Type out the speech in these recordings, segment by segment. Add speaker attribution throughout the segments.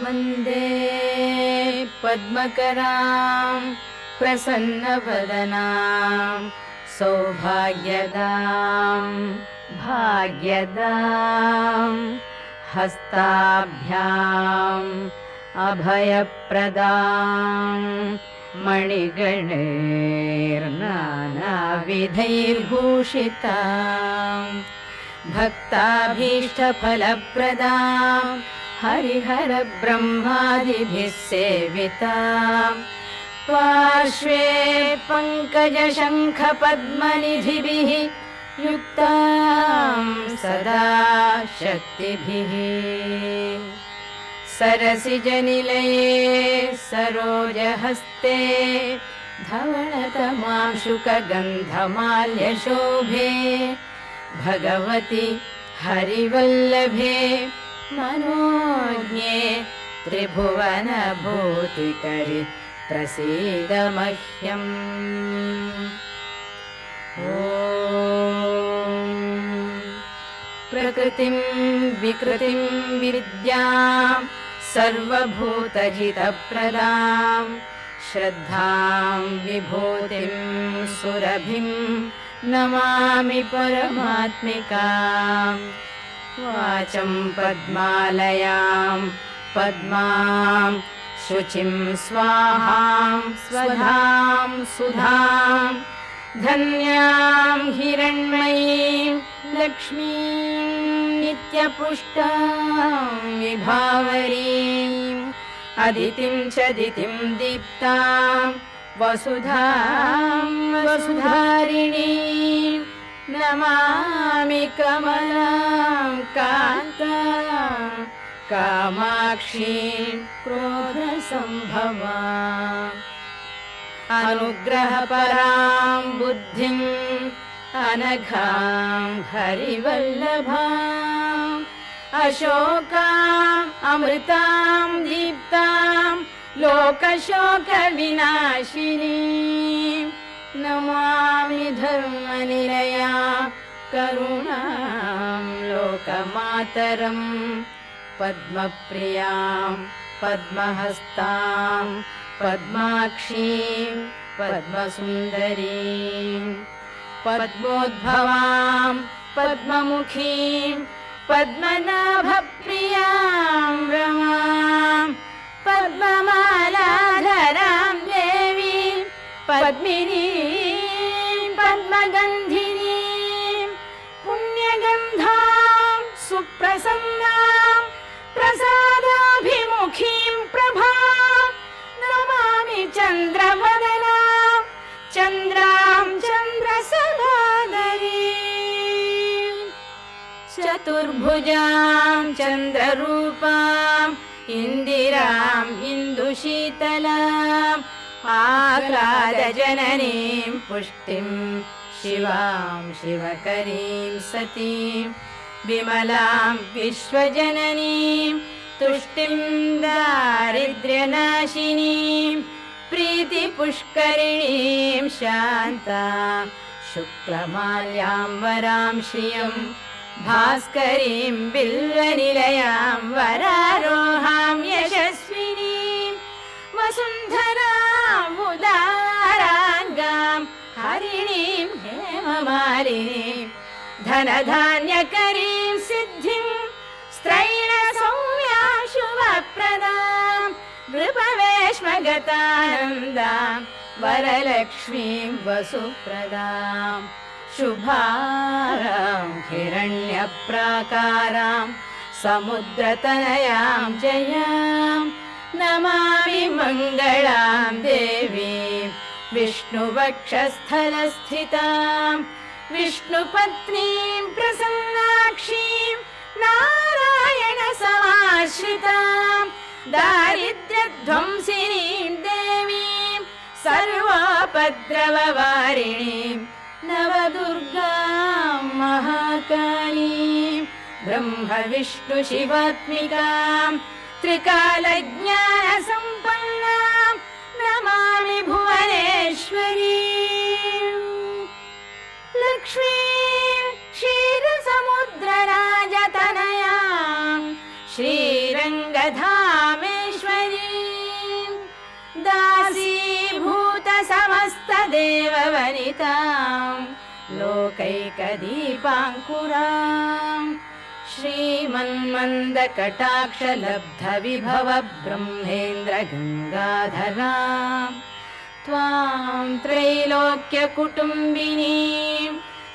Speaker 1: वन्दे पद्मकरां प्रसन्नवदनां सौभाग्यदां भाग्यदां हस्ताभ्याम् अभयप्रदां मणिगणैर्नानाविधैर्भूषितां भक्ताभीष्टफलप्रदां हरिहरब्रह्मादिभिः सेवितां पार्श्वे पङ्कजशङ्खपद्मनिधिभिः युक्तां सदा शक्तिभिः सरसिजनिलये सरोजहस्ते धवळतमांशुकगन्धमाल्यशोभे भगवति हरिवल्लभे मनोज्ञे त्रिभुवनभूतिकरि प्रसीद मह्यम्। ॐ प्रकृतिं विकृतिं विद्यां सर्वभूतहितप्रदां श्रद्धां विभूतिं सुरभिं नमामि परमात्मिकां वाचं पद्मालयां पद्मां शुचिं स्वाहां स्वधां सुधां धन्यां हिरण्मयीं लक्ष्मीं नित्यपुष्टां विभावरीं अदितिं च दितिं दीप्तां वसुधां वसुधारिणीं नमामि कमलां कान्तां कामाक्षीं क्रोधसम्भवाम् अनुग्रहपरां बुद्धिं अनघां हरिवल्लभाम् अशोकाम् अमृतां दीप्तां लोकशोकविनाशिनीं नमामि धर्मनिलयां करुणां लोकमातरं पद्मप्रियां पद्महस्तां पद्माक्षीं पद्मसुन्दरीं पद्मोद्भवां पद्ममुखीं पद्मनाभप्रियां रमां पद्ममालाधरां देवीं पद्मिनीं पद्मगन्धिनीं पुण्यगन्धां सुप्रसन्नां प्रसादाभिमुखीं प्रभां नमामि चन्द्रवदनां चन्द्रां चन्द्रसहोदरीं चतुर्भुजां चन्द्ररूपां इन्दिरां इन्दुशीतलाम् आह्लादजननीं पुष्टिं शिवां शिवकरीं सतीं विमलां विश्वजननीं तुष्टिं दारिद्र्यनाशिनीं प्रीतिपुष्करिणीं शान्तां शुक्लमाल्यां वरां श्रियं भास्करीं बिल्वनिलयां वरारोहां यशस्विनीं वसुन्धराम् उदाराङ्गां हरिणीं हेममालिनीं धनधान्यकरीं सिद्धिं स्त्रैणसौम्यां शुभप्रदां नृपवेश्मगतानन्दां वरलक्ष्मीं वसुप्रदां शुभारां हिरण्यप्राकारां समुद्रतनयां जयां नमामि मङ्गलां देवीं विष्णुवक्षस्थलस्थितां विष्णुपत्नीं प्रसन्नाक्षीं नारायणसमाश्रितां दारिद्र्यध्वंसिनीं देवीं सर्वोपद्रववारिणीं नवदुर्गां महाकालीं ब्रह्मविष्णुशिवात्मिकां त्रिकालज्ञानसम्पन्नां नमामि भुवनेश्वरीं लक्ष्मीं क्षीरसमुद्रराजतनयां श्रीरङ्गधामे देववनितां लोकैकदीपाङ्कुराम् श्रीमन्मन्दकटाक्षलब्धविभव ब्रह्मेन्द्र गङ्गाधराम् त्वां त्रैलोक्यकुटुम्बिनीं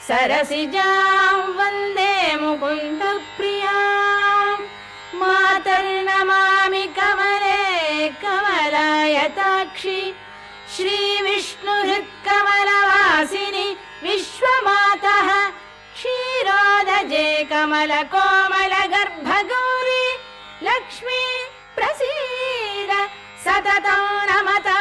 Speaker 1: सरसिजां वन्दे मुकुन्दप्रियां मातर्नमामि कमले कमलायताक्षि श्रीविष्णुहृत्कमलवासिनि विश्वमातः क्षीरोदजे कमलकोमलगर्भगौरी लक्ष्मी प्रसीद सततं नमता